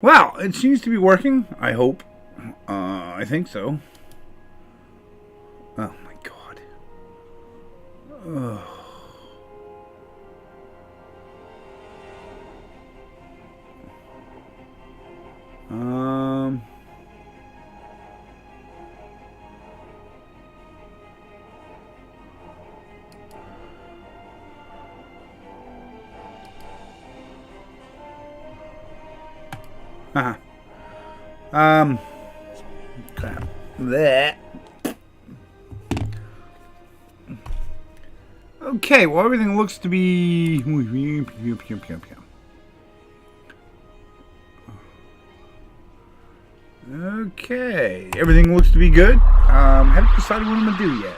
Well, it seems to be working. I hope. I think so. Oh my god. Ugh. Um. Haha. um. Crap. Blech. Okay. Well, everything looks to be. Okay. Everything looks to be good. Haven't decided what I'm gonna do yet.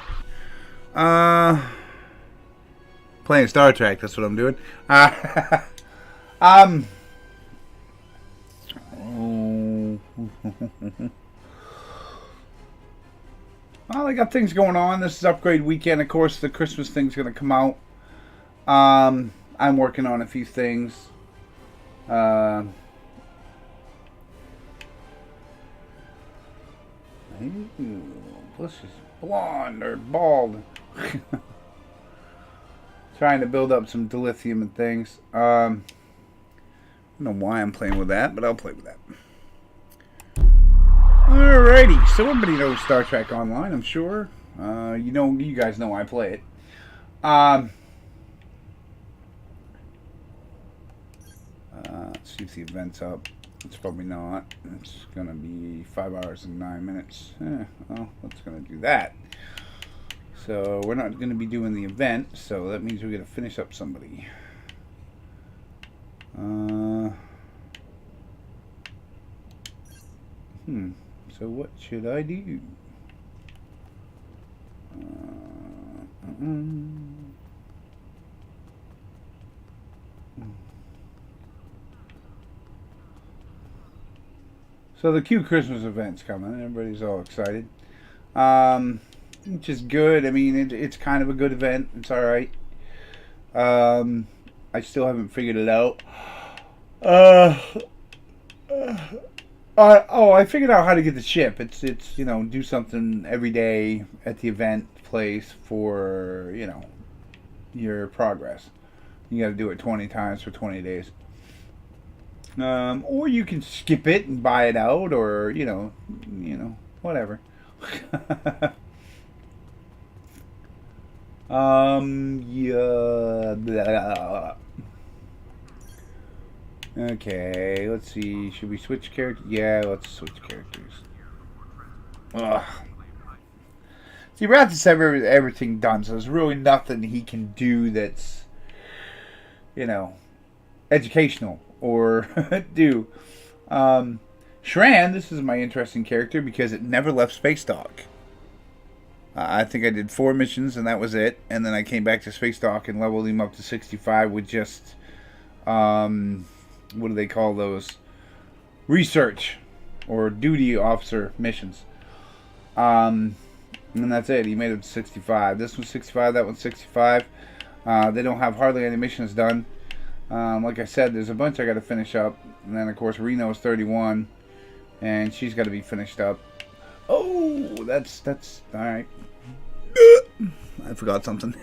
Playing Star Trek. That's what I'm doing. Um. Oh. Well, I got things going on. This is upgrade weekend. Of course, the Christmas thing's going to come out. I'm working on a few things. This is blonde or bald. Trying to build up some dilithium and things. I don't know why I'm playing with that, but I'll play with that. Alrighty, so everybody knows Star Trek Online, I'm sure. You guys know I play it. Let's see if the event's up. It's probably not. It's gonna be 5 hours and 9 minutes. Well, let's gonna do that. So we're not gonna be doing the event, so that means we're gonna finish up somebody. So what should I do? So the Q Christmas event's coming. Everybody's all excited, which is good. I mean, it's kind of a good event. It's all right. I still haven't figured it out. I figured out how to get the ship. It's do something every day at the event place for your progress. You got to do it 20 times for 20 days. Or you can skip it and buy it out, or whatever. Yeah. Blah. Okay, let's see. Should we switch characters? Yeah, let's switch characters. Ugh. See, Arthas have everything done, so there's really nothing he can do that's, educational or do. Shran, this is my interesting character because it never left Space Dock. I think I did 4 missions and that was it. And then I came back to Space Dock and leveled him up to 65 with just, what do they call those? Research or duty officer missions. And that's it. He made it to 65. This one's 65, that one's 65. They don't have hardly any missions done. Like I said, there's a bunch I got to finish up. And then, of course, Reno's 31. And she's got to be finished up. Oh, that's all right. I forgot something.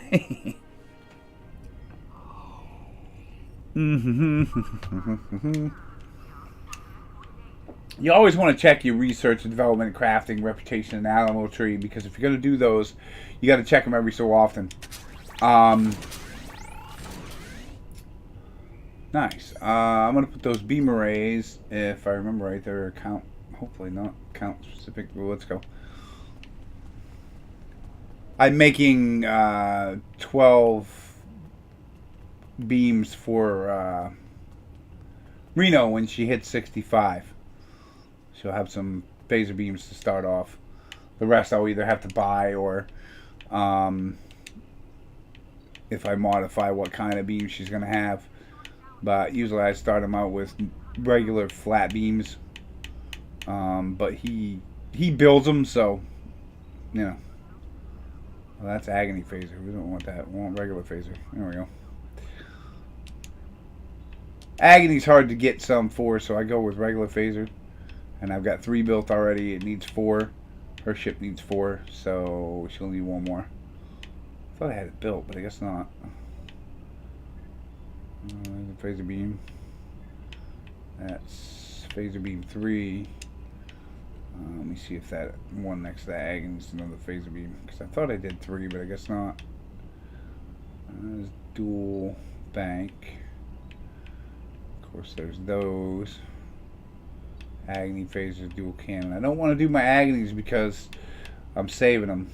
You always want to check your research and development, crafting, reputation, and animal tree, because if you're going to do those, you got to check them every so often. Nice. I'm going to put those beam arrays, if I remember right, they're count, hopefully not count specific. Well, let's go. I'm making 12 beams for Reno when she hits 65. She'll have some phaser beams to start off. The rest I'll either have to buy or if I modify what kind of beam she's going to have. But usually I start them out with regular flat beams. But he builds them, so well, that's agony phaser. We don't want that. We want regular phaser. There we go. Agony's hard to get some for, so I go with regular phaser. And I've got 3 built already. It needs 4. Her ship needs 4, so she'll need 1 more. I thought I had it built, but I guess not. Phaser beam. That's phaser beam 3. Let me see if that one next to that agony is another phaser beam. Because I thought I did 3, but I guess not. There's dual bank. Of course, there's those. Agony phasers, dual cannon. I don't want to do my agonies because I'm saving them.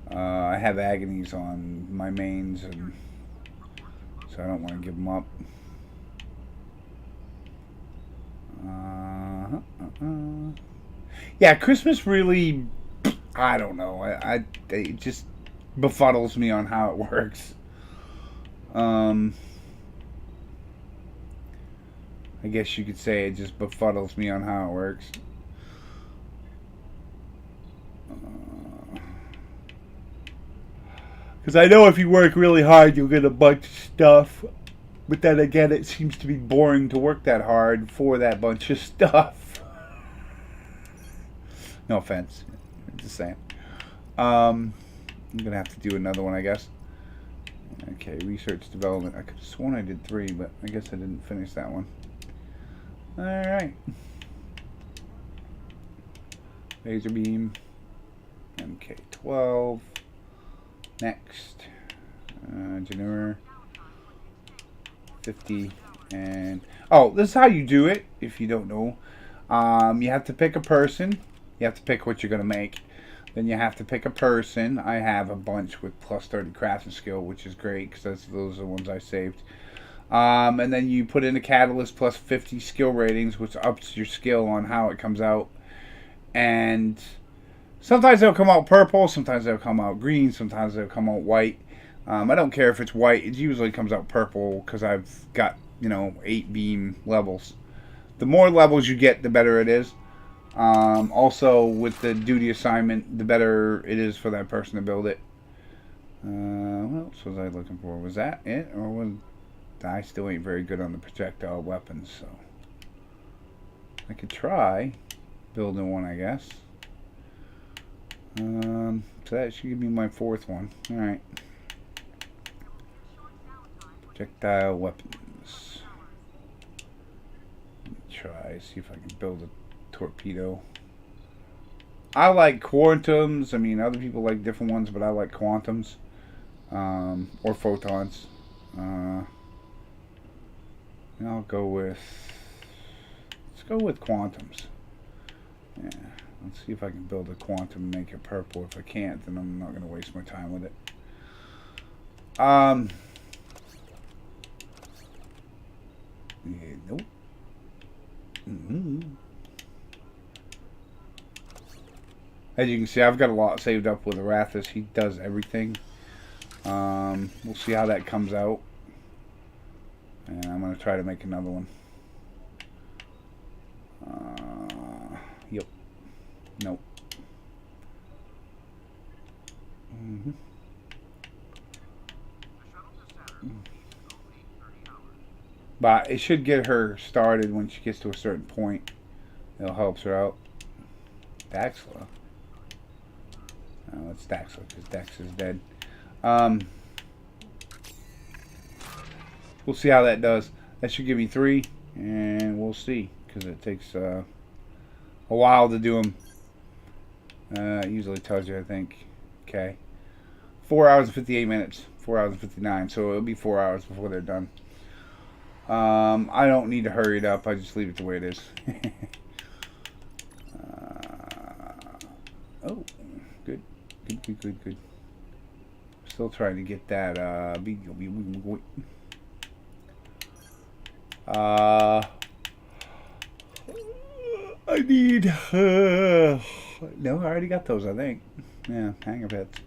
I have agonies on my mains, and so I don't want to give them up. Yeah, Christmas really, I don't know. It just befuddles me on how it works. I guess you could say it just befuddles me on how it works. Because I know if you work really hard, you'll get a bunch of stuff. But then again, it seems to be boring to work that hard for that bunch of stuff. No offense. I'm just saying. I'm going to have to do another one, I guess. Okay, research development. I could have sworn I did 3, but I guess I didn't finish that one. Alright. Laser beam. MK12. Next. Engineer. 50. And oh, this is how you do it if you don't know. You have to pick a person. You have to pick what you're going to make. Then you have to pick a person. I have a bunch with plus 30 crafting skill, which is great because those are the ones I saved. And then you put in a catalyst plus 50 skill ratings, which ups your skill on how it comes out. And sometimes they'll come out purple, sometimes they'll come out green, sometimes they'll come out white. I don't care if it's white. It usually comes out purple because I've got, 8 beam levels. The more levels you get, the better it is. Also, with the duty assignment, the better it is for that person to build it. What else was I looking for? Was that it? Or was I still ain't very good on the projectile weapons, so I could try building one, I guess. So that should give me my 4th one. Alright. Projectile weapons. Let me try, see if I can build a torpedo. I like quantums. I mean, other people like different ones, but I like quantums. Or photons. And I'll go with... Let's go with quantums. Yeah. Let's see if I can build a quantum and make it purple. If I can't, then I'm not going to waste my time with it. Yeah, nope. As you can see, I've got a lot saved up with Arthas. He does everything. We'll see how that comes out. And I'm going to try to make another one. Yep. Nope. But it should get her started when she gets to a certain point. It'll help her out. Daxla. No, it's Daxla because Dex is dead. We'll see how that does. That should give me 3, and we'll see because it takes a while to do them. It usually tells you, I think. Okay. 4 hours and 58 minutes. 4 hours and 59. So it'll be 4 hours before they're done. I don't need to hurry it up. I just leave it the way it is. Oh, good. Good. Still trying to get that, I need, no, I already got those, I think. Yeah, hanger pets.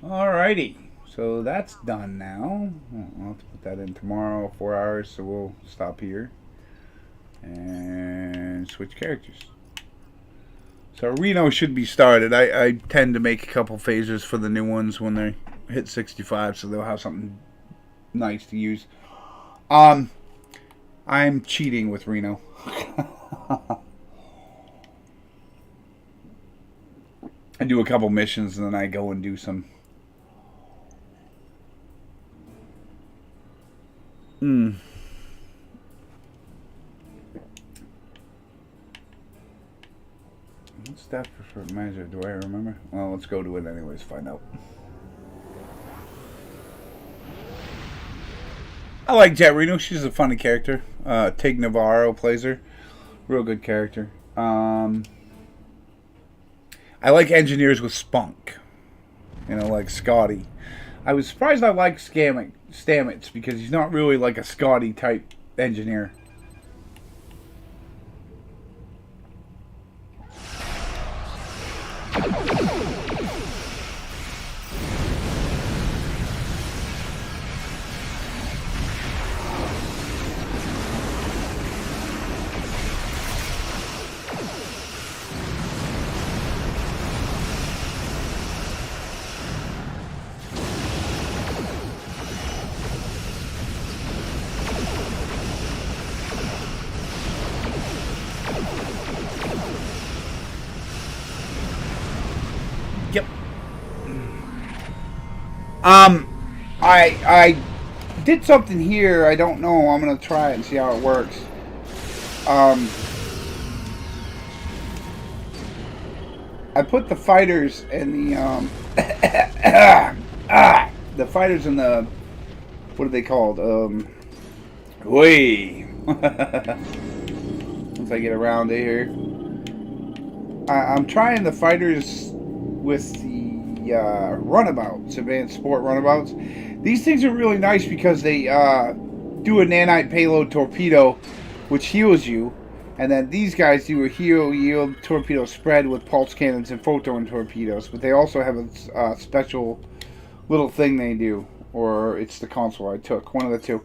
Alrighty, so that's done now. I'll have to put that in tomorrow, 4 hours, so we'll stop here and switch characters. So Reno should be started. I tend to make a couple phasers for the new ones when they hit 65, so they'll have something nice to use. I'm cheating with Reno. I do a couple missions and then I go and do some. What's that for measure? Do I remember? Well, let's go to it anyways. Find out. I like Jet Reno. She's a funny character. Tig Navarro plays her. Real good character. I like engineers with spunk. You know, like Scotty. I was surprised I liked Stamets because he's not really like a Scotty type engineer. Yep. I did something here. I don't know. I'm gonna try it and see how it works. I put the fighters in the the fighters in the, what are they called? Wait. Once I get around to here, I'm trying the fighters with the runabouts, advanced sport runabouts. These things are really nice because they do a nanite payload torpedo, which heals you, and then these guys do a yield torpedo spread with pulse cannons and photon torpedoes. But they also have a special little thing they do, or it's the console I took, one of the two.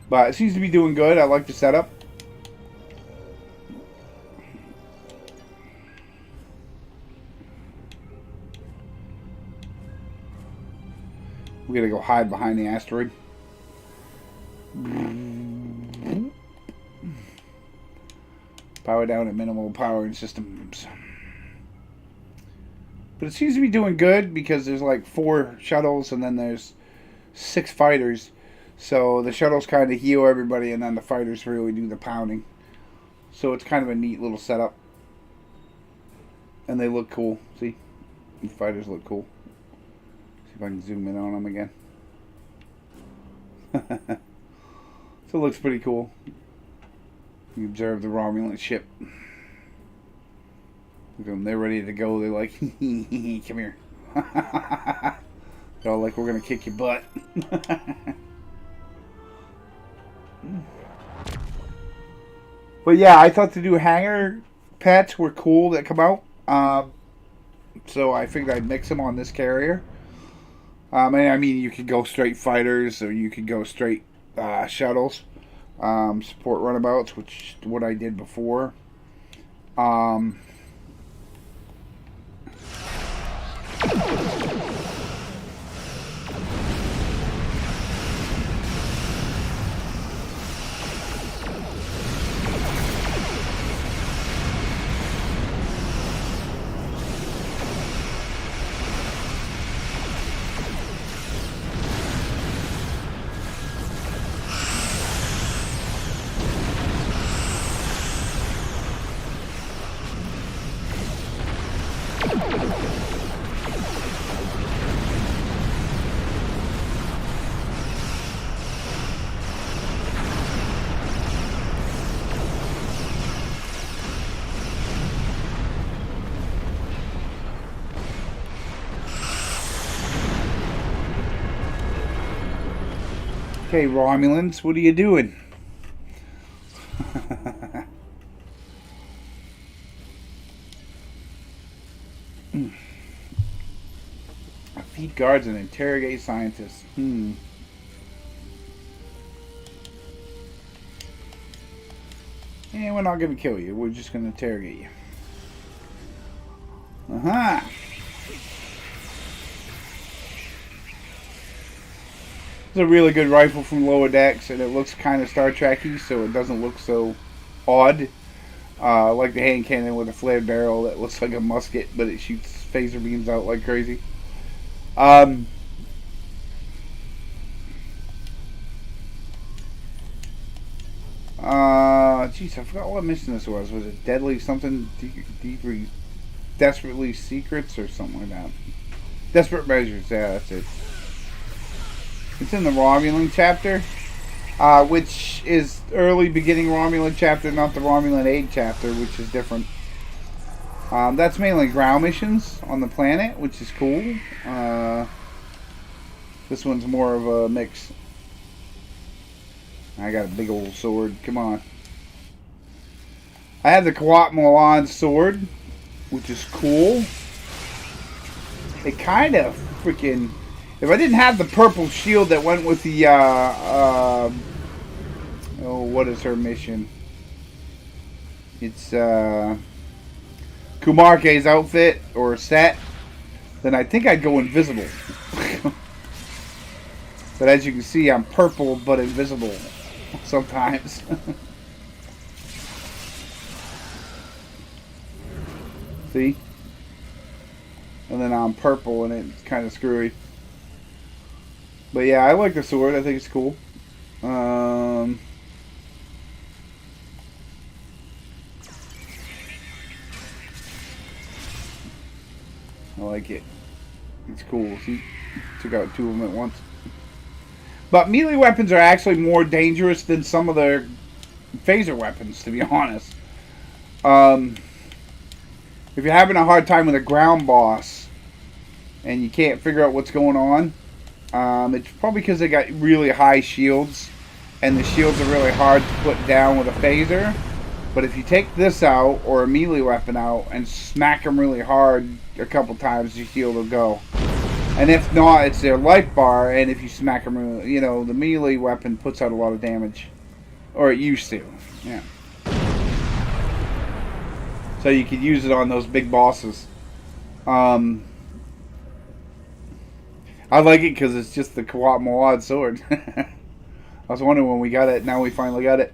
But it seems to be doing good. I like the setup. We gotta go hide behind the asteroid. Power down at minimal power in systems. But it seems to be doing good because there's like 4 shuttles and then there's 6 fighters. So the shuttles kind of heal everybody and then the fighters really do the pounding. So it's kind of a neat little setup. And they look cool. See? The fighters look cool. See if I can zoom in on them again. So it looks pretty cool. You observe the Romulan ship. Look at them, they're ready to go. They're like, come here. They're all like, we're going to kick your butt. But yeah, I thought the new hangar pets were cool that come out. So I figured I'd mix them on this carrier. And I mean, you could go straight fighters or you could go straight shuttles. Support runabouts, which is what I did before. Okay, Romulans, what are you doing? Feed guards and interrogate scientists. And we're not going to kill you. We're just going to interrogate you. Uh-huh. It's a really good rifle from Lower Decks, and it looks kind of Star Trek-y, so it doesn't look so odd. Like the hand cannon with a flared barrel that looks like a musket, but it shoots phaser beams out like crazy. Jeez, I forgot what mission this was. Was it Deadly something? Desperately Secrets or something like that? Desperate Measures, yeah, that's it. It's in the Romulan chapter, which is early beginning Romulan chapter, not the Romulan Aid chapter, which is different. That's mainly ground missions on the planet, which is cool. This one's more of a mix. I got a big old sword. Come on. I have the Kawat Milan sword, which is cool. It kind of freaking... If I didn't have the purple shield that went with the... oh, what is her mission? It's Kumarke's outfit or set. Then I think I'd go invisible. But as you can see, I'm purple but invisible sometimes. See? And then I'm purple and it's kind of screwy. But yeah, I like the sword. I think it's cool. I like it. It's cool. See? Took out two of them at once. But melee weapons are actually more dangerous than some of their phaser weapons, to be honest. If you're having a hard time with a ground boss and you can't figure out what's going on, it's probably because they got really high shields and the shields are really hard to put down with a phaser. But if you take this out or a melee weapon out and smack them really hard a couple times, your shield will go. And if not, it's their life bar, and if you smack them, you know, the melee weapon puts out a lot of damage. Or it used to, yeah. So you could use it on those big bosses. I like it because it's just the Kawat Mawad sword. I was wondering when we got it, now we finally got it.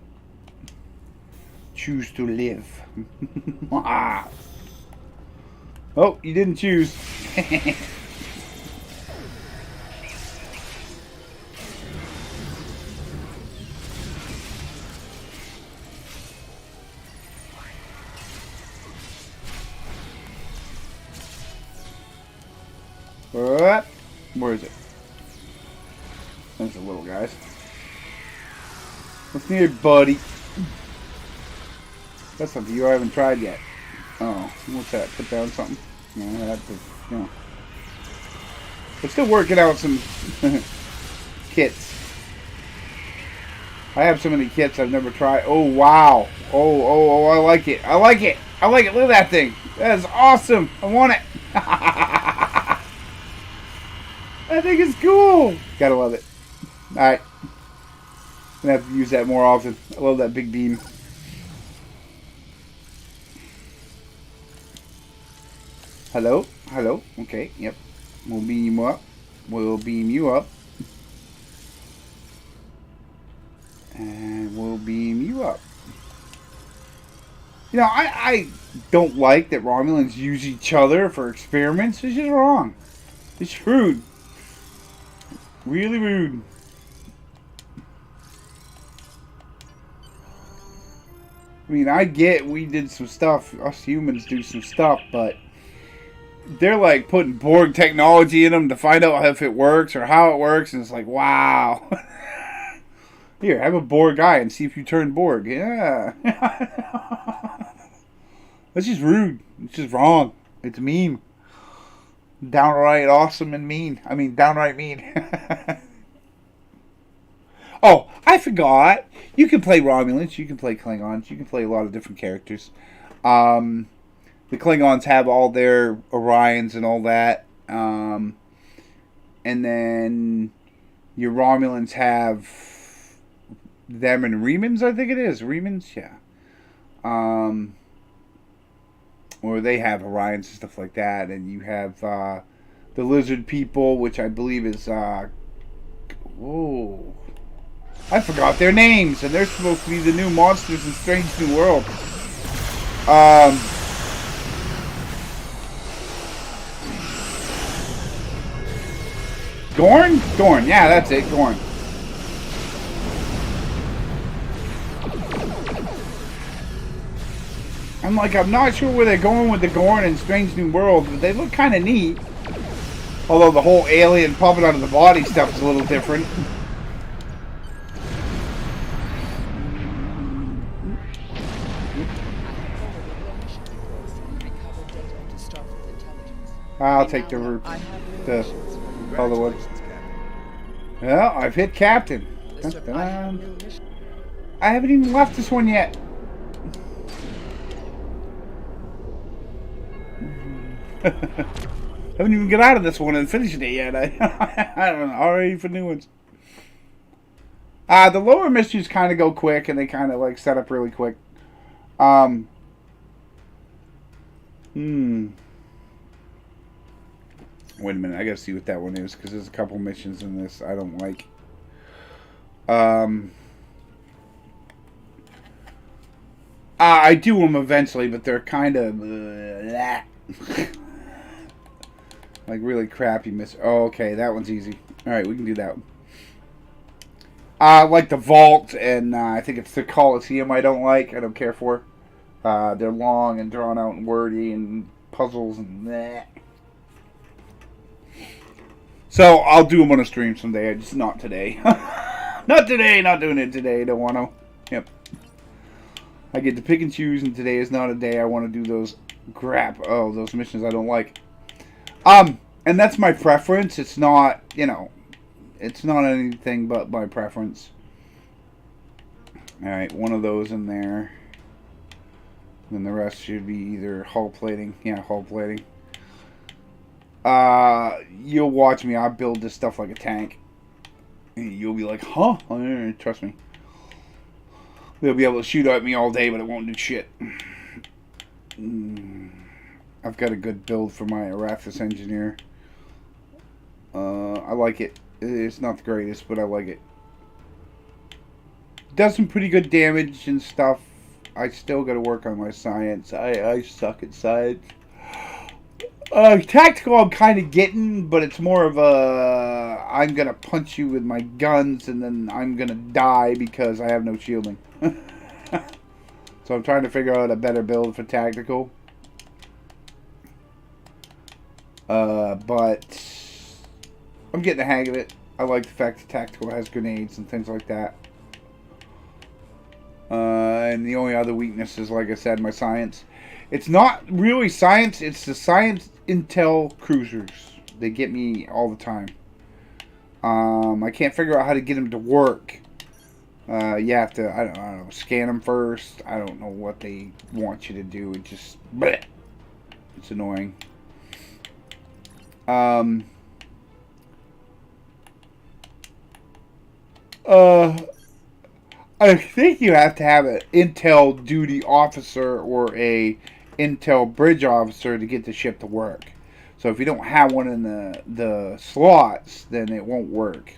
Choose to live. Oh, you didn't choose. What? Where is it? There's the little guys. What's near, buddy? That's something you haven't tried yet. Oh, what's that? Put down something? No, I have to, you know. We're still working out some kits. I have so many kits I've never tried. Oh, wow. Oh, I like it. I like it. I like it. Look at that thing. That is awesome. I want it. I think it's cool. Gotta love it. Alright. Gonna have to use that more often. I love that big beam. Hello? Hello? Okay, yep. We'll beam you up. We'll beam you up. And we'll beam you up. You know, I don't like that Romulans use each other for experiments. It's just wrong. It's rude. Really rude. I mean, I get we did some stuff, us humans do some stuff, but they're like putting Borg technology in them to find out if it works or how it works, and it's like, wow. Here, have a Borg guy and see if you turn Borg. Yeah. That's just rude. It's just wrong. It's mean. Downright awesome and mean. I mean, downright mean. Oh, I forgot. You can play Romulans. You can play Klingons. You can play a lot of different characters. The Klingons have all their Orions and all that. And then your Romulans have them and Remans, I think it is. Remans, yeah. Or they have Orions and stuff like that, and you have the lizard people, which I believe is whoa, I forgot their names, and they're supposed to be the new monsters in Strange New World. Gorn? Gorn, yeah, that's it, Gorn. I'm not sure where they're going with the Gorn in Strange New World, but they look kind of neat. Although the whole alien puppet out of the body stuff is a little different. I'll take the other one. Well, I've hit Captain. I haven't even left this one yet. Haven't even got out of this one and finished it yet. I don't know. Already for new ones. The lower missions kind of go quick, and they kind of like set up really quick. Wait a minute, I gotta see what that one is, because there's a couple missions in this I don't like. I do them eventually, but they're kind of like really crappy missions. Oh, okay, that one's easy. Alright, we can do that one. Like the Vault, and I think it's the Coliseum I don't like. I don't care for. They're long and drawn out and wordy and puzzles and that. So, I'll do them on a stream someday, just not today. Not today, not doing it today, don't want to. Yep. I get to pick and choose, and today is not a day I want to do those those missions I don't like. And that's my preference. It's not, it's not anything but my preference. Alright, one of those in there. And the rest should be either hull plating. Yeah, hull plating. You'll watch me. I'll build this stuff like a tank. And you'll be like, huh? Trust me. They'll be able to shoot at me all day, but it won't do shit. I've got a good build for my Arthas engineer. I like it. It's not the greatest, but I like it. Does some pretty good damage and stuff. I still got to work on my science. I suck at science. Tactical I'm kind of getting, but it's more of a I'm going to punch you with my guns and then I'm going to die because I have no shielding. So I'm trying to figure out a better build for tactical. But I'm getting the hang of it. I like the fact that tactical has grenades and things like that. And the only other weakness is, like I said, my science. It's not really science, it's the science intel cruisers. They get me all the time. I can't figure out how to get them to work. You have to, I don't know, scan them first. I don't know what they want you to do. It just, bleh. It's annoying. I think you have to have an intel duty officer or a intel bridge officer to get the ship to work. So if you don't have one in the slots, then it won't work.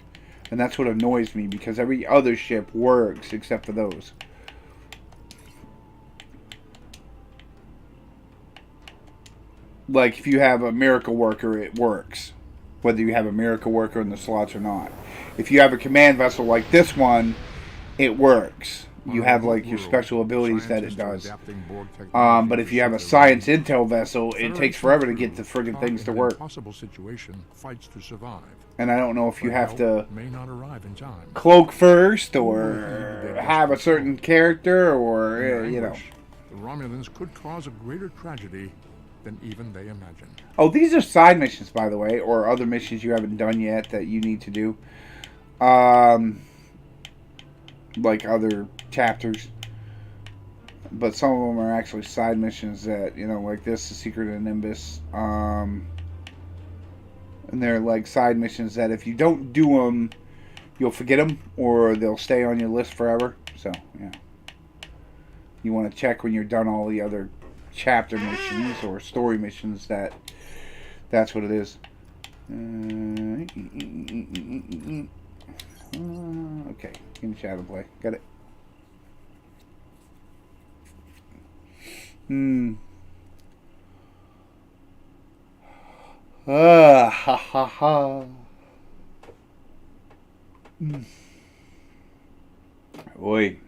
And that's what annoys me, because every other ship works except for those. Like if you have a miracle worker, it works. Whether you have a miracle worker in the slots or not. If you have a command vessel like this one, it works. You have like your special abilities that it does. But if you have a science intel vessel, it takes forever to get the friggin' things to work. And I don't know if you have to cloak first or have a certain character or, you know. The Romulans could cause a greater tragedy than even they imagine. Oh, these are side missions, by the way, or other missions you haven't done yet that you need to do. Like other chapters. But some of them are actually side missions that, you know, like this, The Secret of Nimbus. And they're like side missions that if you don't do them, you'll forget them, or they'll stay on your list forever. So, yeah. You want to check when you're done all the other chapter missions or story missions that's what it is. Okay, in shadow play. Got it. Ha ha ha. Oi.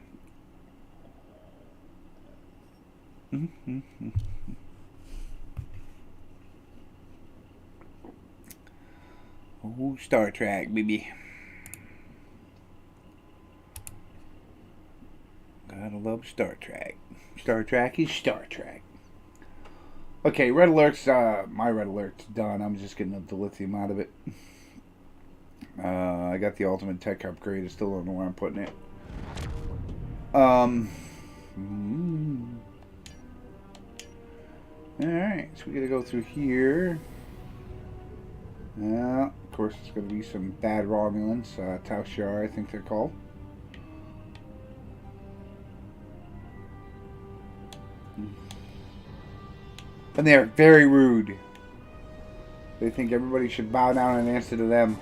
Oh, Star Trek, baby. Gotta love Star Trek. Star Trek is Star Trek. Okay, red alert's, my red alert's done. I'm just getting the lithium out of it. I got the ultimate tech upgrade. I still don't know where I'm putting it. Alright, so we gotta go through here. Of course, it's gonna be some bad Romulans. Tau Shiar, I think they're called. And they are very rude. They think everybody should bow down and answer to them.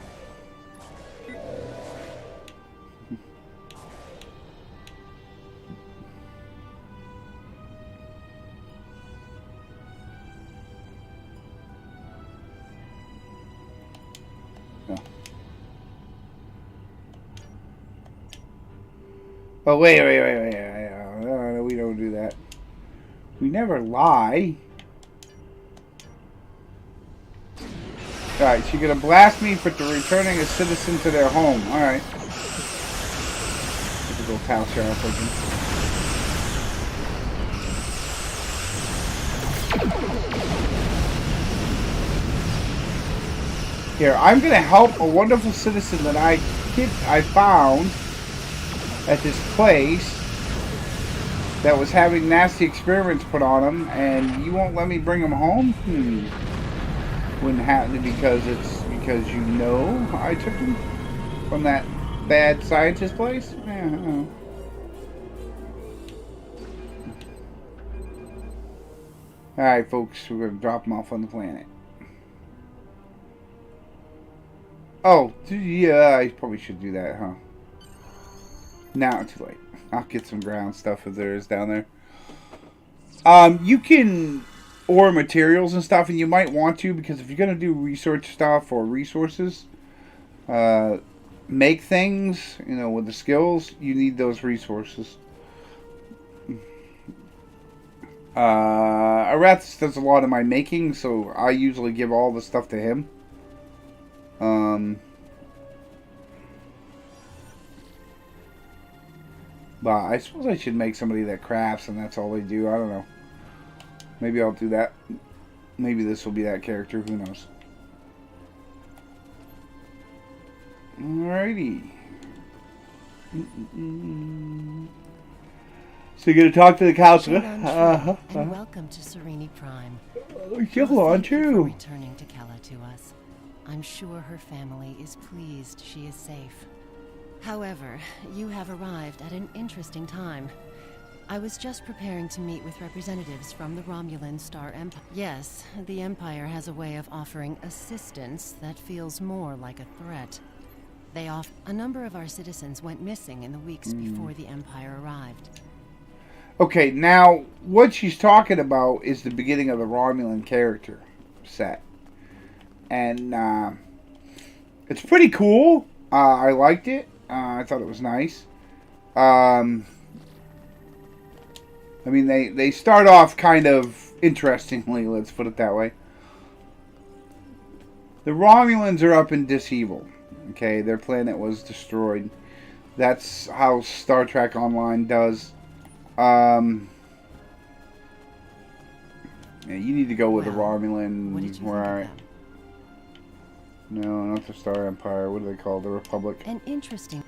No. Oh, wait. No, we don't do that. We never lie. Alright, so you're gonna blast me for returning a citizen to their home. Alright. Typical Tau Shiar thinking. Here, I'm gonna help a wonderful citizen that I found at this place that was having nasty experiments put on him, and you won't let me bring him home? Wouldn't happen because you know I took him from that bad scientist place? Yeah, I don't know. Alright, folks, we're going to drop him off on the planet. Oh, yeah, I probably should do that, huh? Now it's too late. I'll get some ground stuff if there is down there. You can ore materials and stuff, and you might want to, because if you're going to do research stuff or resources, make things, you know, with the skills, you need those resources. Arthas does a lot of my making, so I usually give all the stuff to him. But I suppose I should make somebody that crafts and that's all they do. I don't know. Maybe I'll do that. Maybe this will be that character. Who knows? Alrighty. So you're going to talk to the counselor? And welcome to Serene Prime. Hello, aren't Thank you for you? returning to Kella to us. I'm sure her family is pleased she is safe. However, you have arrived at an interesting time. I was just preparing to meet with representatives from the Romulan Star Empire. Yes, the Empire has a way of offering assistance that feels more like a threat. A number of our citizens went missing in the weeks before the Empire arrived. Okay, now, what she's talking about is the beginning of the Romulan character set. And, it's pretty cool. I liked it. I thought it was nice. I mean, they start off kind of interestingly, let's put it that way. The Romulans are up in Disevil. Okay, their planet was destroyed. That's how Star Trek Online does. Yeah, you need to go with the Romulan. What did you think of them? No, not the Star Empire. What do they call the Republic? An interesting...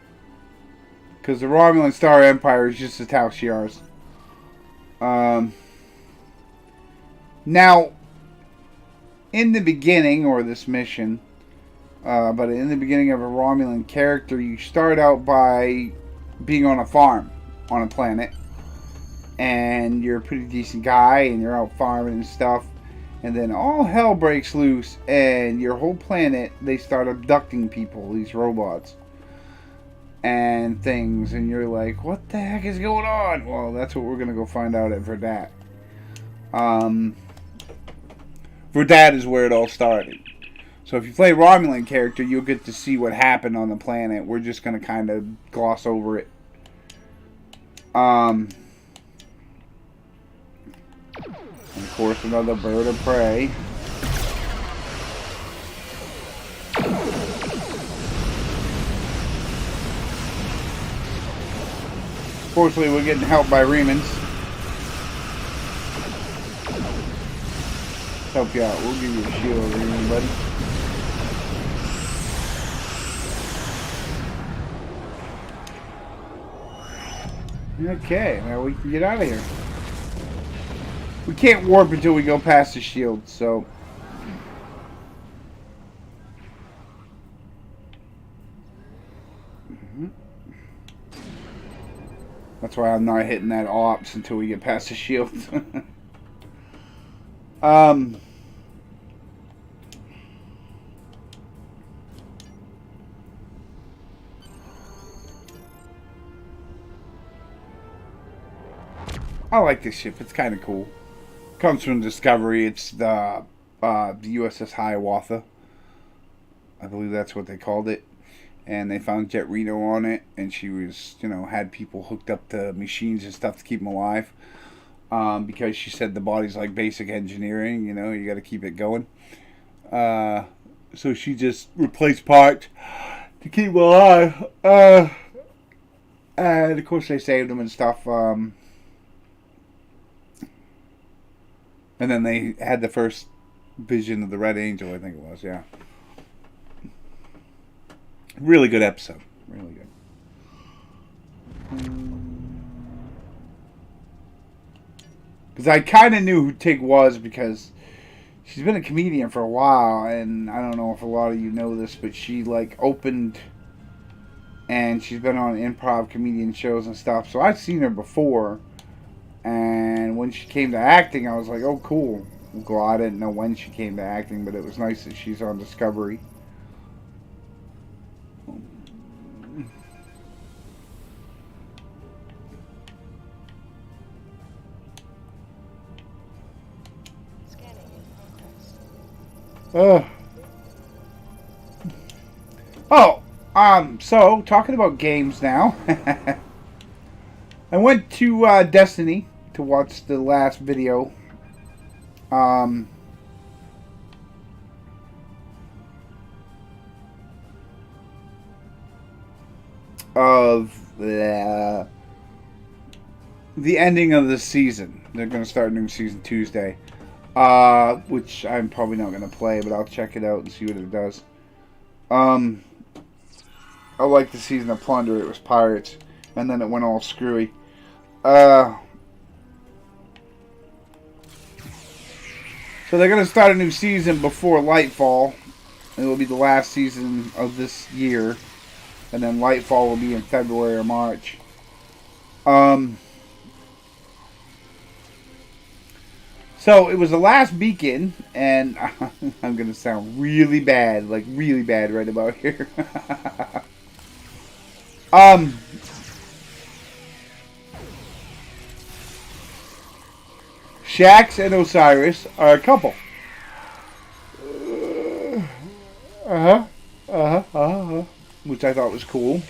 Because the Romulan Star Empire is just the Tau Shiars. Now, in the beginning, or this mission, but in the beginning of a Romulan character, you start out by being on a farm, on a planet. and you're a pretty decent guy, and you're out farming and stuff, and then all hell breaks loose, and your whole planet, they start abducting people, these robots and things, and you're like, what the heck is going on? Well, that's what we're gonna go find out at Verdat. Verdat is where it all started. So if you play a Romulan character, you'll get to see what happened on the planet. We're just gonna kind of gloss over it. And of course, another bird of prey. Fortunately, we're getting help by Remans. Help you out. We'll give you a shield, Reman, buddy. Okay, now we can get out of here. We can't warp until we go past the shield, so... That's why I'm not hitting that ops until we get past the shield. I like this ship. It's kind of cool. Comes from Discovery. It's the USS Hiawatha. I believe that's what they called it. And they found Jet Reno on it, and she was, you know, had people hooked up to machines and stuff to keep them alive. Because she said the body's like basic engineering, you know, you got to keep it going. So she just replaced parts to keep them alive. And of course they saved them and stuff. And then they had the first vision of the Red Angel, I think it was, yeah. Really good episode. Really good. Because I kind of knew who Tig was because she's been a comedian for a while, and I don't know if a lot of you know this, but she like opened, and she's been on improv comedian shows and stuff. So I've seen her before, and when she came to acting, I was like, oh, cool. Well, I didn't know when she came to acting, but it was nice that she's on Discovery. So, talking about games now. I went to Destiny to watch the last video. Of the ending of the season. They're going to start a new season Tuesday. Which I'm probably not going to play, but I'll check it out and see what it does. I like the season of Plunder. It was pirates, and then it went all screwy. So they're going to start a new season before Lightfall. It will be the last season of this year, and then Lightfall will be in February or March. So it was the last beacon, and I'm going to sound really bad, like really bad right about here. Shax and Osiris are a couple. Which I thought was cool.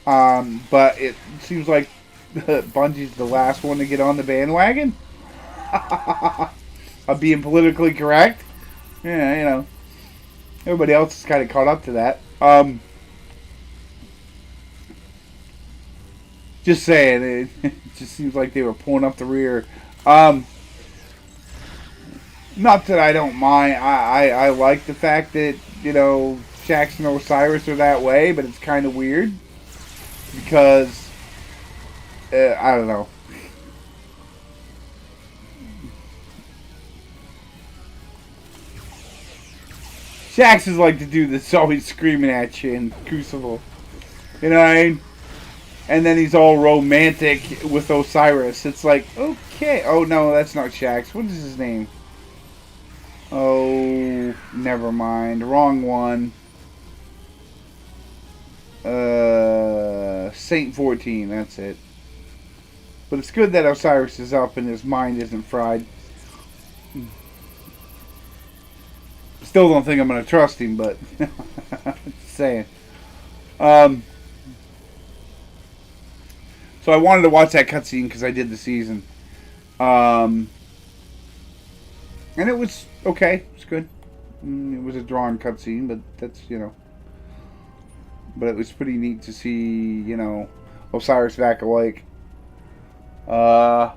But it seems like Bungie's the last one to get on the bandwagon. Of being politically correct. Yeah, you know. Everybody else is kind of caught up to that. Just saying, it just seems like they were pulling up the rear. Not that I don't mind. I like the fact that, you know, Shax and Osiris are that way, but it's kind of weird. Because, I don't know. Shax is like the dude that's always screaming at you in Crucible. You know what I mean? And then he's all romantic with Osiris. It's like, okay. Oh, no, that's not Shaxx. What is his name? Oh, never mind. Wrong one. Saint 14, that's it. But it's good that Osiris is up and his mind isn't fried. Still don't think I'm going to trust him, but just saying. So I wanted to watch that cutscene because I did the season. And it was okay. It was good. It was a drawn cutscene, but that's, you know. But it was pretty neat to see, you know, Osiris back awake. But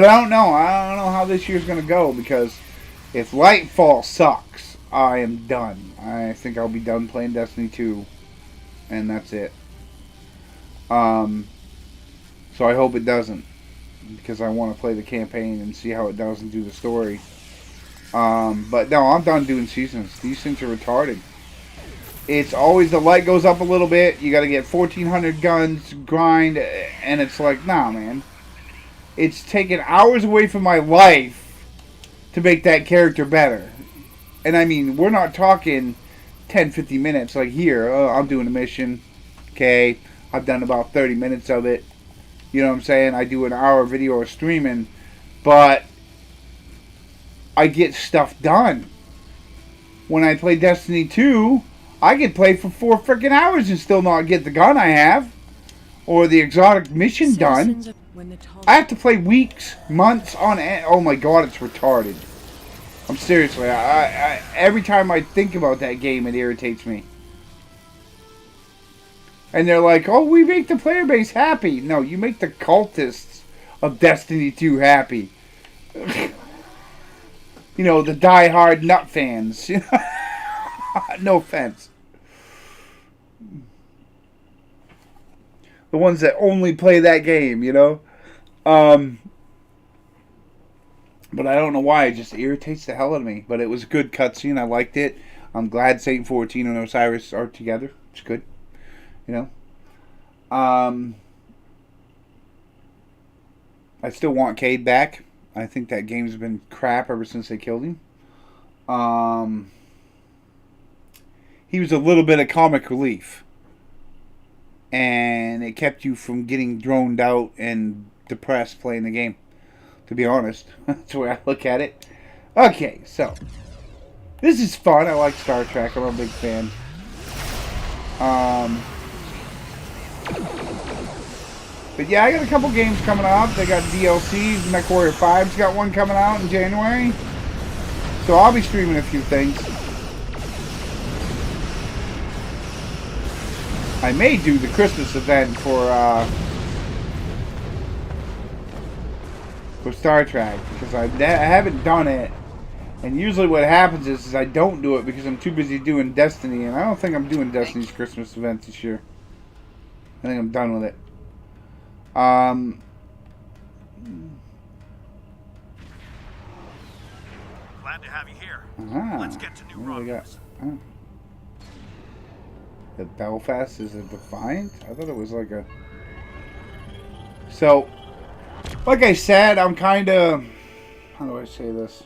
I don't know. I don't know how this year's going to go, because if Lightfall sucks, I am done. I think I'll be done playing Destiny 2, and that's it. So I hope it doesn't, because I want to play the campaign and see how it does and do the story. But no, I'm done doing seasons. These things are retarded. It's always the light goes up a little bit. You got to get 1,400 guns, grind, and it's like, nah, man. It's taken hours away from my life to make that character better. And I mean, we're not talking 10, 50 minutes. Like here, I'm doing a mission. Okay, I've done about 30 minutes of it. You know what I'm saying? I do an hour video of streaming. But I get stuff done. When I play Destiny 2, I could play for 4 freaking hours and still not get the gun I have. Or the exotic mission done. I have to play weeks, months on end. Oh my god, it's retarded. I'm seriously, I every time I think about that game, it irritates me. And they're like, oh, we make the player base happy. No, you make the cultists of Destiny 2 happy. You know, the die-hard nut fans. No offense. The ones that only play that game, you know? But I don't know why. It just irritates the hell out of me. But it was a good cutscene. I liked it. I'm glad Saint 14 and Osiris are together. It's good. You know? I still want Cade back. I think that game's been crap ever since they killed him. He was a little bit of comic relief. And it kept you from getting droned out and depressed playing the game. To be honest. That's the way I look at it. Okay, so. This is fun. I like Star Trek. I'm a big fan. But yeah, I got a couple games coming up. They got DLCs. MechWarrior 5's got one coming out in January. So I'll be streaming a few things. I may do the Christmas event for Star Trek, because I haven't done it. And usually what happens is I don't do it because I'm too busy doing Destiny, and I don't think I'm doing Destiny's Christmas event this year. I think I'm done with it. Glad to have you here. Let's get to New Romulus. The Belfast is a Defiant? I thought it was like a... So, like I said, I'm kind of... How do I say this?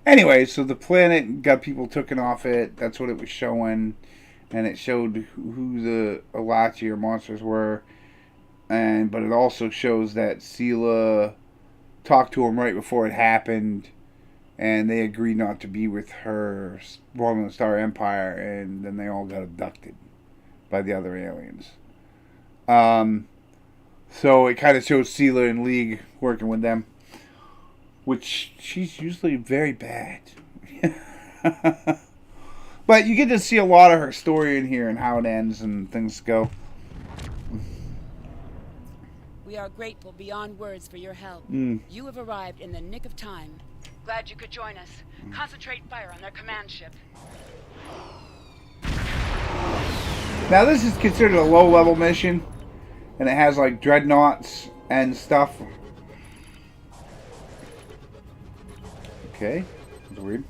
Anyway, so the planet got people taken off it. That's what it was showing. And it showed who the Alachi or monsters were. But it also shows that Sela talked to him right before it happened. And they agreed not to be with her Romulan Star Empire. And then they all got abducted by the other aliens. So it kind of shows Sela and League working with them. Which she's usually very bad. But you get to see a lot of her story in here and how it ends and things go. We are grateful beyond words for your help. You have arrived in the nick of time. Glad you could join us. Concentrate fire on their command ship. Now this is considered a low-level mission, and it has like dreadnoughts and stuff. Okay, that's weird.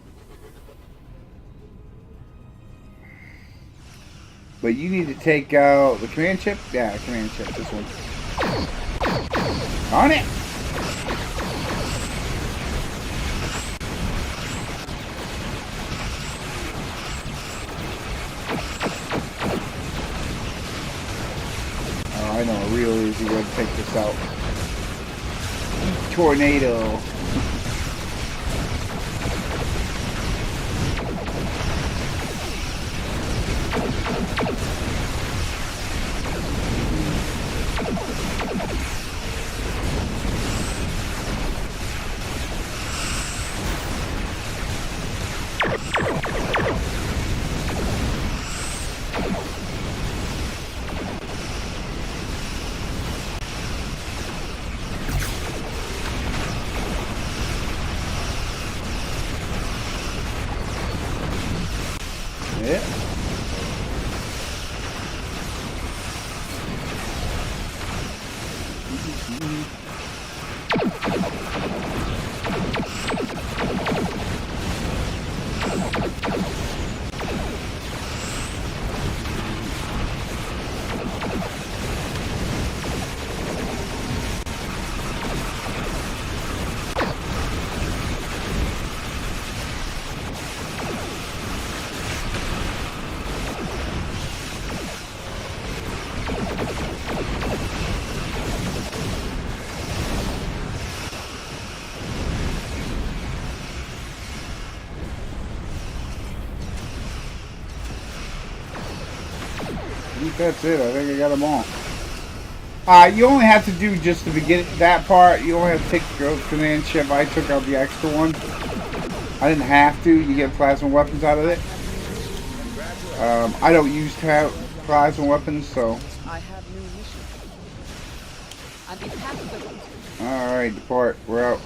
But you need to take out the command chip. Yeah, command chip. This one. On it. I know a real easy way to take this out. Tornado. Yeah. That's it. I think I got them all. You only have to do just the beginning, that part. You only have to take the command chip. I took out the extra one. I didn't have to. You get plasma weapons out of it. I don't use plasma weapons, so. I have new mission. I'll be packed with them. Alright, depart. We're out.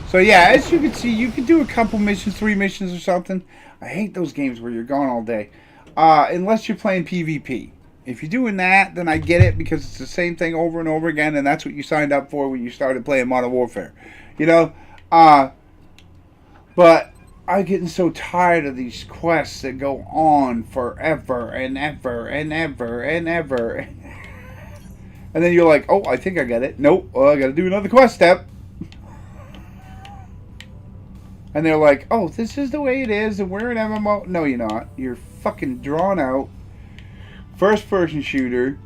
So yeah, as you can see, you can do a couple missions, 3 missions or something. I hate those games where you're gone all day. Unless you're playing PvP. If you're doing that, then I get it, because it's the same thing over and over again, and that's what you signed up for when you started playing Modern Warfare. You know? But I'm getting so tired of these quests that go on forever and ever and ever and ever. And then you're like, oh, I think I got it. Nope, I gotta do another quest step. And they're like, oh, this is the way it is, and we're an MMO. No, you're not. You're fucking drawn out first-person shooter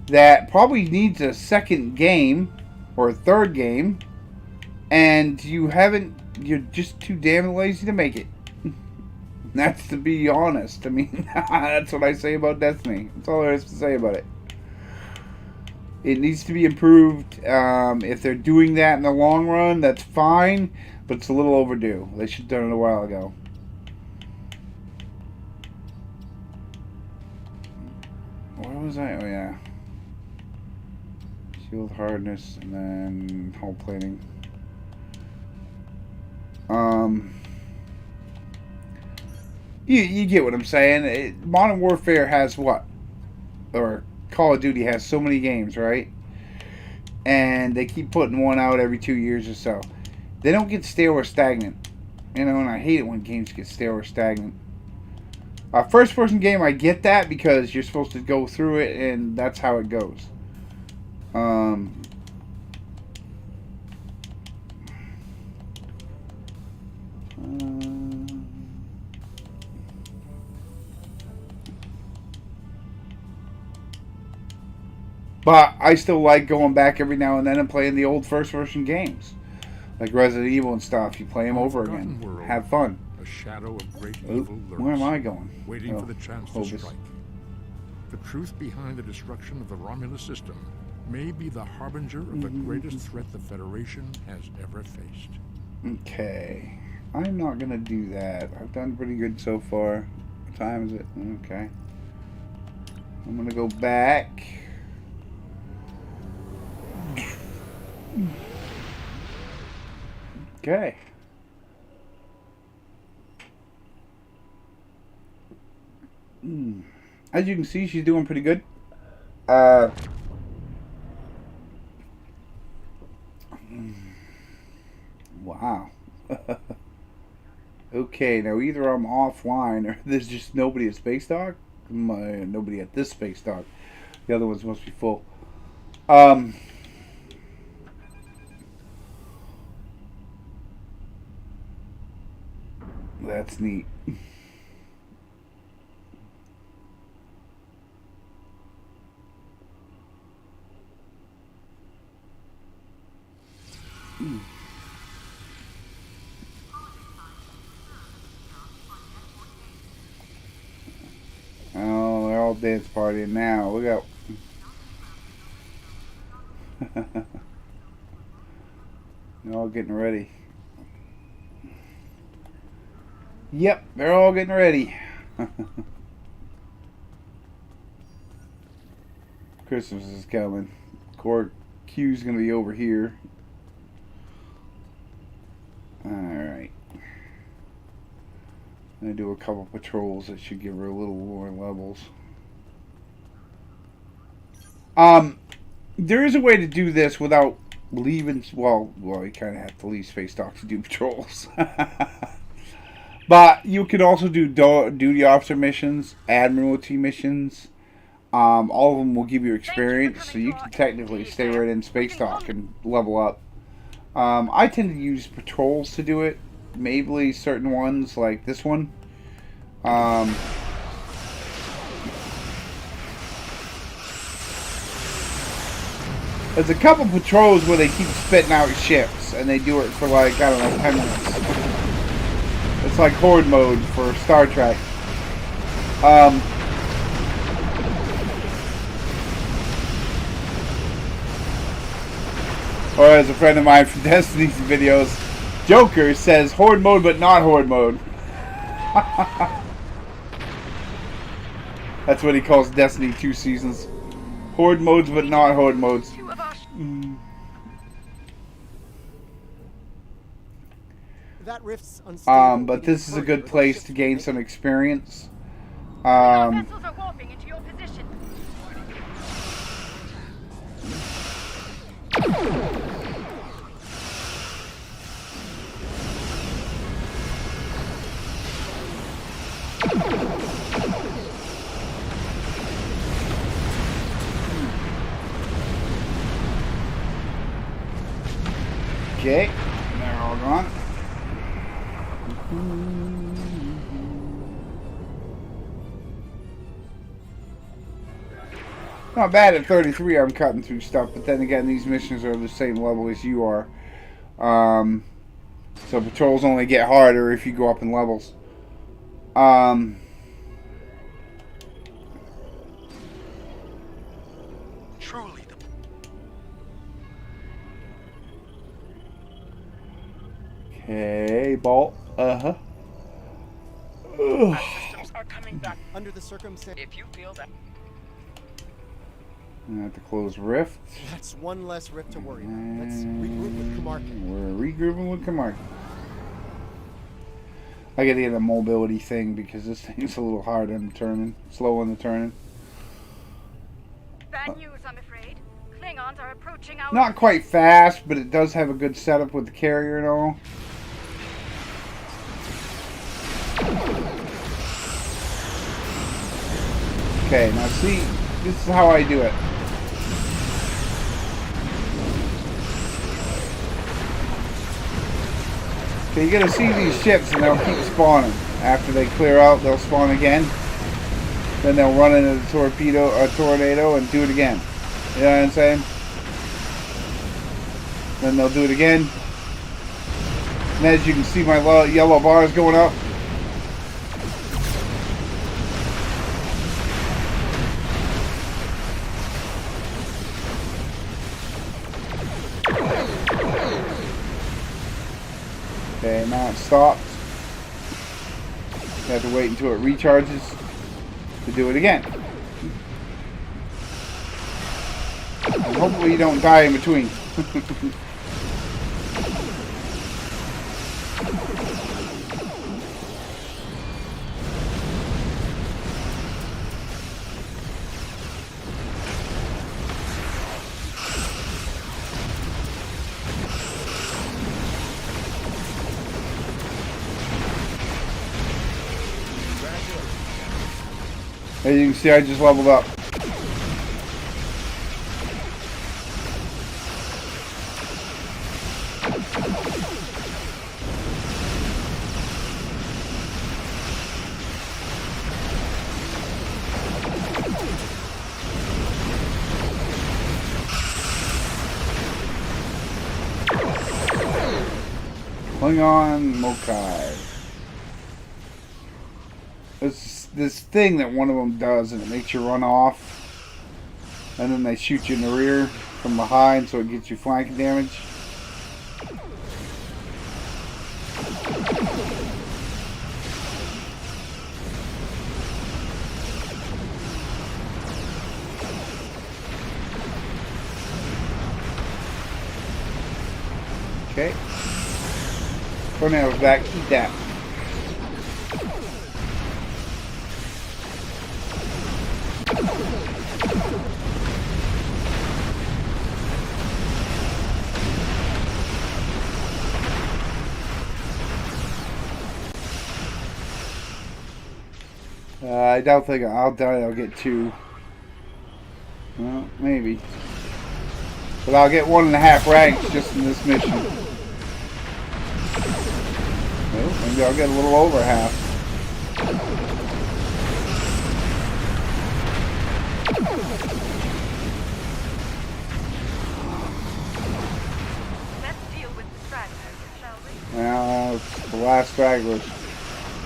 that probably needs a second game or a third game, and you're just too damn lazy to make it. That's to be honest. I mean, that's what I say about Destiny. That's all there is to say about it. It needs to be improved. If they're doing that in the long run, that's fine. But it's a little overdue. They should have done it a while ago. Where was I? Oh, yeah. Shield hardness and then hull plating. You get what I'm saying. Modern Warfare has what? Or Call of Duty has so many games, right? And they keep putting one out every 2 years or so. They don't get stale or stagnant. You know, and I hate it when games get stale or stagnant. First person game, I get that, because you're supposed to go through it and that's how it goes. But I still like going back every now and then and playing the old first person games. Like Resident Evil and stuff. You play them over again. World, have fun. A shadow of great evil lurks, where am I going? Waiting for the chance to strike. The truth behind the destruction of the Romulus system may be the harbinger of the greatest threat the Federation has ever faced. Okay. I'm not going to do that. I've done pretty good so far. What time is it? Okay. I'm going to go back. Okay. As you can see, she's doing pretty good. Wow. Okay, now either I'm offline or there's just nobody at Space Dock. Nobody at this Space Dock. The other ones must be full. That's neat. Oh, they're all dance partying now. Look out. They're all getting ready. Yep, they're all getting ready. Christmas is coming. Core Q's gonna be over here. Alright. I'm gonna do a couple patrols that should give her a little more levels. There is a way to do this without leaving. Well, you kind of have to leave Space Dock to do patrols. But you can also do duty officer missions, admiralty missions. All of them will give you experience, so you can technically stay right in Space Dock and level up. I tend to use patrols to do it. Maybe certain ones like this one. There's a couple patrols where they keep spitting out ships, and they do it for like, I don't know, 10 minutes. It's like Horde mode for Star Trek. Or as a friend of mine from Destiny's videos, Joker says Horde mode but not Horde mode. That's what he calls Destiny 2 seasons. Horde modes but not Horde modes. That rift's unstable. But this is a good place to gain some experience. Vessels are warping into your position. Okay, they're all gone. Not bad at 33. I'm cutting through stuff, but then again, these missions are the same level as you are. So patrols only get harder if you go up in levels. Truly the Okay, Bolt. systems are coming back. Under the circumstance, If you feel that I have to close Rift. that's one less rift to worry about. Let's regroup with Kamarkin. We're regrouping with Kamarkin. I gotta get a mobility thing because this thing's a little hard on the turning, slow on the turning. Bad news, I'm afraid. Klingons are approaching our... Not quite fast, but it does have a good setup with the carrier and all. Okay, now see, this is how I do it. Okay, you're gonna see these ships and they'll keep spawning. After they clear out, they'll spawn again. Then they'll run into the tornado and do it again. You know what I'm saying? Then they'll do it again. And as you can see, my yellow bars going up. Okay, now it stops. You have to wait until it recharges to do it again. And hopefully you don't die in between. As you can see, I just leveled up. Klingon Mokai. This thing that one of them does, and it makes you run off, and then they shoot you in the rear from behind, so it gets you flanking damage. Okay. Tornado's back. Eat that. I doubt I'll get 2. Well, maybe. But I'll get 1.5 ranks just in this mission. Well, maybe I'll get a little over half. Let's deal with the stragglers, shall we? Now, it's the last stragglers.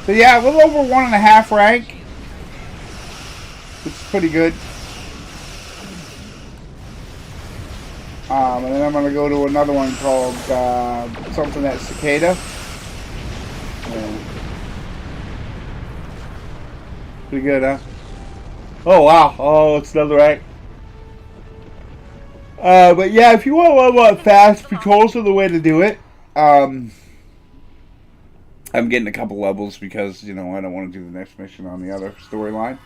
So yeah, a little over 1.5 rank. Which is pretty good. And then I'm going to go to another one called something at Cicada. Pretty good, huh? Oh, wow. Oh, it's another rank. But yeah, if you want to level up fast, patrols are the way to do it. I'm getting a couple levels because, you know, I don't want to do the next mission on the other storyline.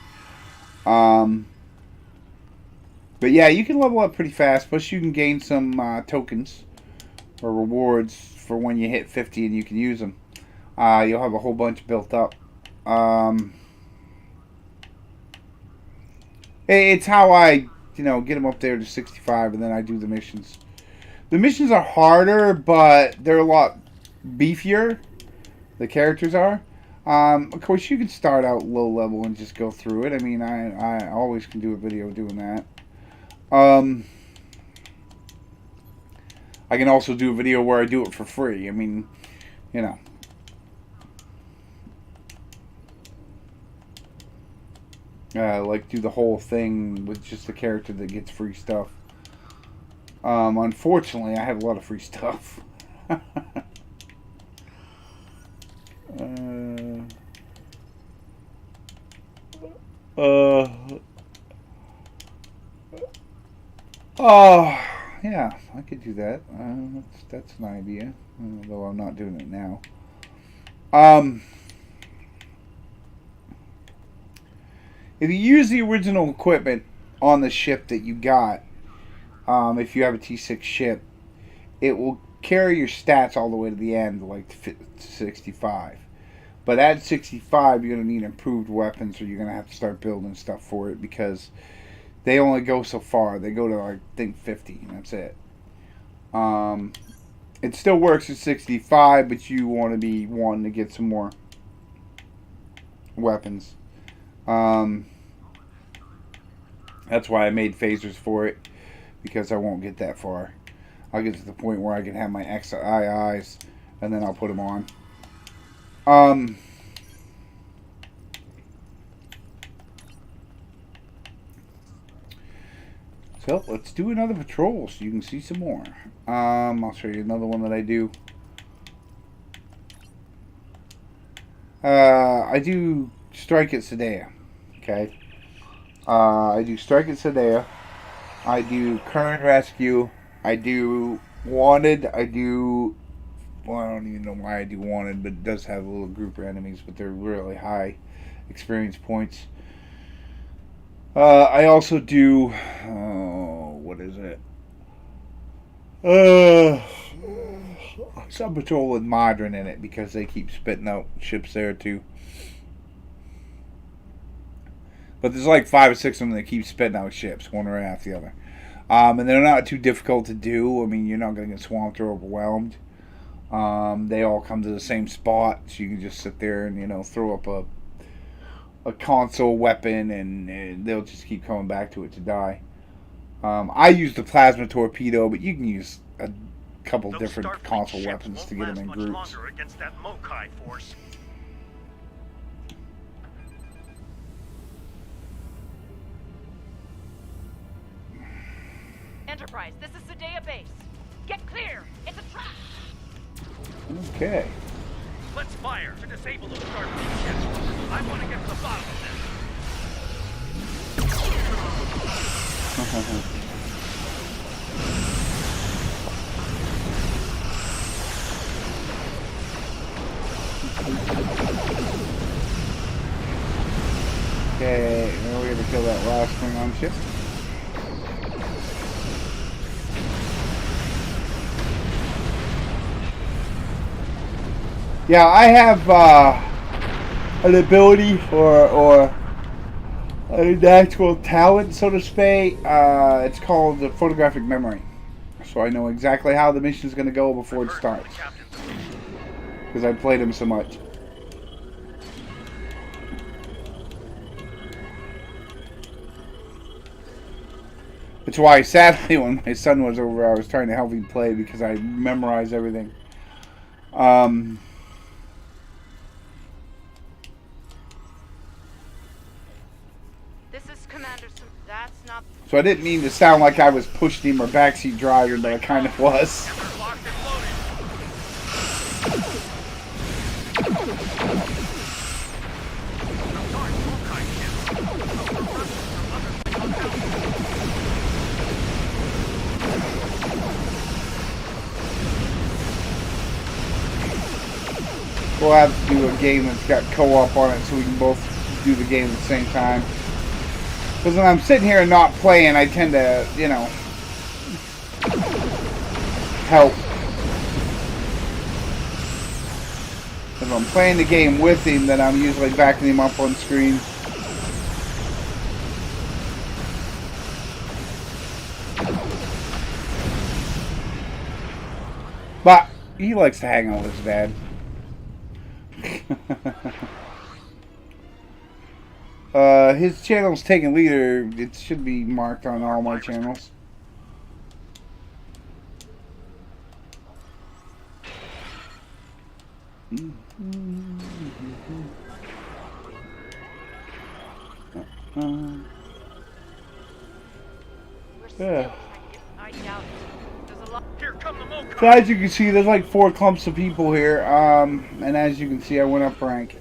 But yeah, you can level up pretty fast. Plus, you can gain some tokens or rewards for when you hit 50 and you can use them. You'll have a whole bunch built up. It's how I, you know, get them up there to 65 and then I do the missions. The missions are harder, but they're a lot beefier. The characters are. Of course, you can start out low level and just go through it. I mean, I always can do a video doing that. I can also do a video where I do it for free. I mean, you know. Like do the whole thing with just the character that gets free stuff. Unfortunately, I have a lot of free stuff. Oh, yeah, I could do that. That's an idea, although I'm not doing it now. If you use the original equipment on the ship that you got, if you have a T6 ship, it will carry your stats all the way to the end, like to 65. But at 65, you're going to need improved weapons, or you're going to have to start building stuff for it, because they only go so far. They go to, I think, 50, and that's it. It still works at 65, but you want to be wanting to get some more weapons. That's why I made phasers for it, because I won't get that far. I'll get to the point where I can have my XIIs, and then I'll put them on. So let's do another patrol so you can see some more. I'll show you another one that I do. I do strike at Sadea. Okay. I do strike at Sadea. I do current rescue. I do wanted. I do. Well, I don't even know why I do wanted, but it does have a little group of enemies, but they're really high experience points. I also do. What is it? Some patrol with modern in it because they keep spitting out ships there too. But there's like 5 or 6 of them that keep spitting out ships, one right after the other. And they're not too difficult to do. I mean, you're not going to get swamped or overwhelmed. They all come to the same spot, so you can just sit there and, you know, throw up a console weapon, and they'll just keep coming back to it to die. I use the plasma torpedo, but you can use a couple Those different Starfleet console ships weapons won't to get them last in much groups. longer against that Mokai force. Enterprise, this is Sadea Base. Get clear! It's a trap! Okay. Let's fire to disable those Starfleet ships. I want to get to the bottom of this. Okay, now we're gonna kill that last Klingon ship. Yeah, I have an ability or a natural talent, so to speak. It's called the photographic memory. So I know exactly how the mission's going to go before it starts. Because I played him so much. That's why, sadly, when my son was over, I was trying to help him play because I memorized everything. This is Commander Sim. That's not. So I didn't mean to sound like I was pushing him or backseat driving, but I kind of was. And they're locked and loaded. Darn Mokai ships. Those are rebels from other Klingon outposts. We'll have to do a game that's got co-op on it so we can both do the game at the same time. Because when I'm sitting here and not playing, I tend to, you know, help. If I'm playing the game with him, then I'm usually backing him up on screen. But he likes to hang out with his dad. His channel's taking leader. It should be marked on all my channels. Yeah. I doubt it. There's a lot. Here come the Mokai. So as you can see, there's like 4 clumps of people here. And as you can see, I went up rank.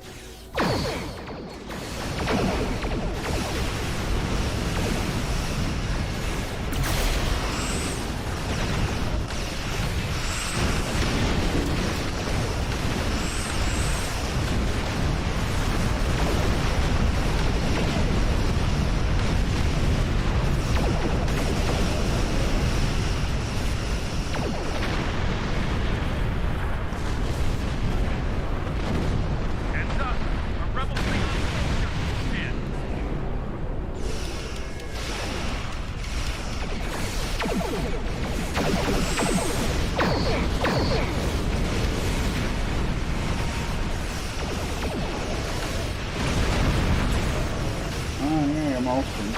Heads up. A rebel Klingon soldier in. Oh, yeah, I'm awesome.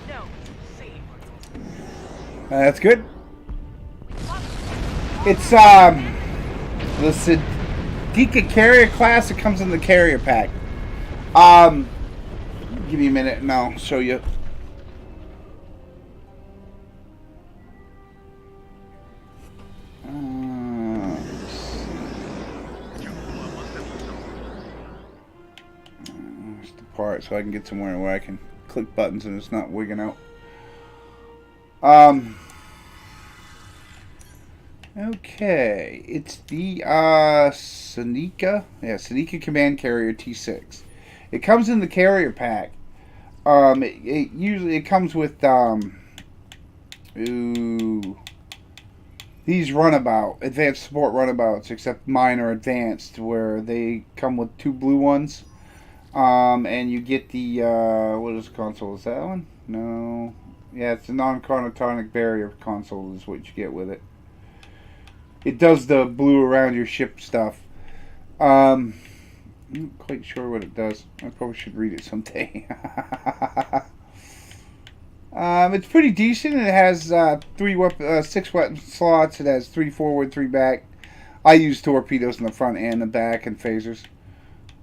No. See. That's good. It's the Sadika carrier class that comes in the carrier pack. Give me a minute and I'll show you. Let's see. apart so I can get somewhere where I can click buttons and it's not wigging out. Okay, it's the Seneca Command Carrier T6. It comes in the carrier pack. It usually comes with these runabout, advanced support runabouts, except mine are advanced, where they come with 2 blue ones. And you get the, what is the console? Is that one? No. Yeah, it's a non-chronotonic barrier console is what you get with it. It does the blue around your ship stuff. I'm not quite sure what it does. I probably should read it someday. It's pretty decent. It has 6 weapon slots. It has 3 forward, 3 back. I use torpedoes in the front and the back and phasers.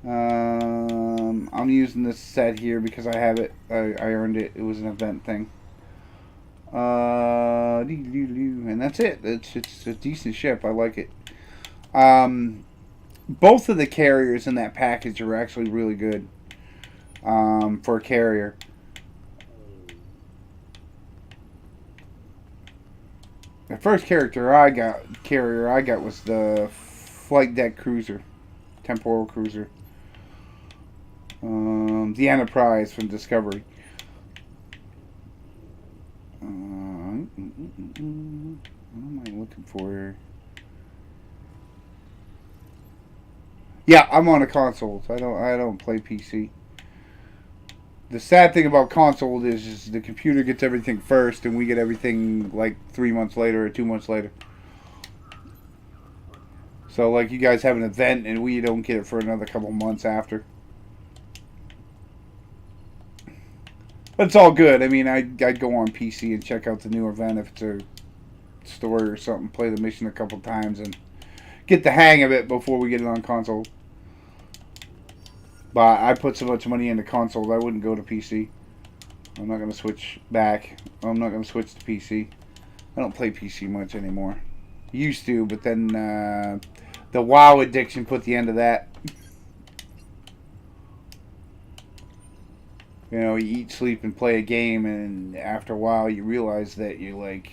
I'm using this set here because I have it. I earned it. It was an event thing. And that's it. It's a decent ship. I like it. Both of the carriers in that package are actually really good for a carrier. The first carrier I got was the flight deck cruiser, temporal cruiser, the Enterprise from Discovery. What am I looking for here? Yeah, I'm on a console. I don't play PC. The sad thing about console is the computer gets everything first, and we get everything like 3 months later or 2 months later. So, like, you guys have an event, and we don't get it for another couple months after. But it's all good. I mean, I'd go on PC and check out the new event if it's a story or something. Play the mission a couple times and get the hang of it before we get it on console. But I put so much money into consoles, I wouldn't go to PC. I'm not going to switch back. I'm not going to switch to PC. I don't play PC much anymore. Used to, but then the WoW addiction put the end of that. You know, you eat, sleep, and play a game, and after a while you realize that you're like...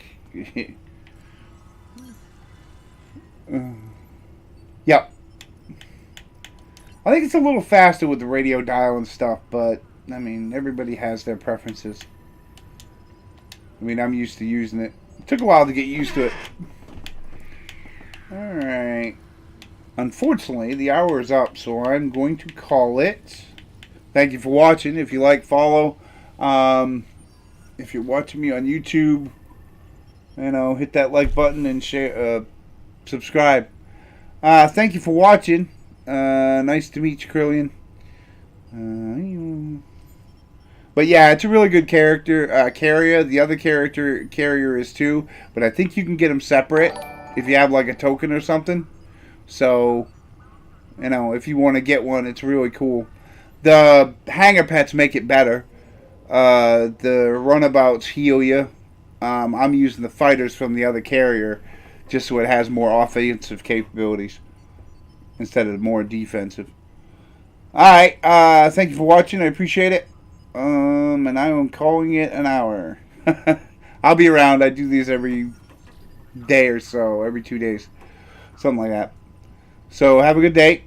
Yep. I think it's a little faster with the radio dial and stuff, but, I mean, everybody has their preferences. I mean, I'm used to using it. It took a while to get used to it. Alright. Unfortunately, the hour is up, so I'm going to call it. Thank you for watching. If you like, follow. If you're watching me on YouTube, you know, hit that like button and share, subscribe. Thank you for watching. Nice to meet you, Krillian. But yeah, it's a really good character. Carrier. The other carrier is too. But I think you can get them separate if you have like a token or something. So, you know, if you want to get one, it's really cool. The hanger pets make it better. The runabouts heal you. I'm using the fighters from the other carrier just so it has more offensive capabilities instead of more defensive. Alright, thank you for watching. I appreciate it. And I am calling it an hour. I'll be around. I do these every day or so, every 2 days. Something like that. So, have a good day.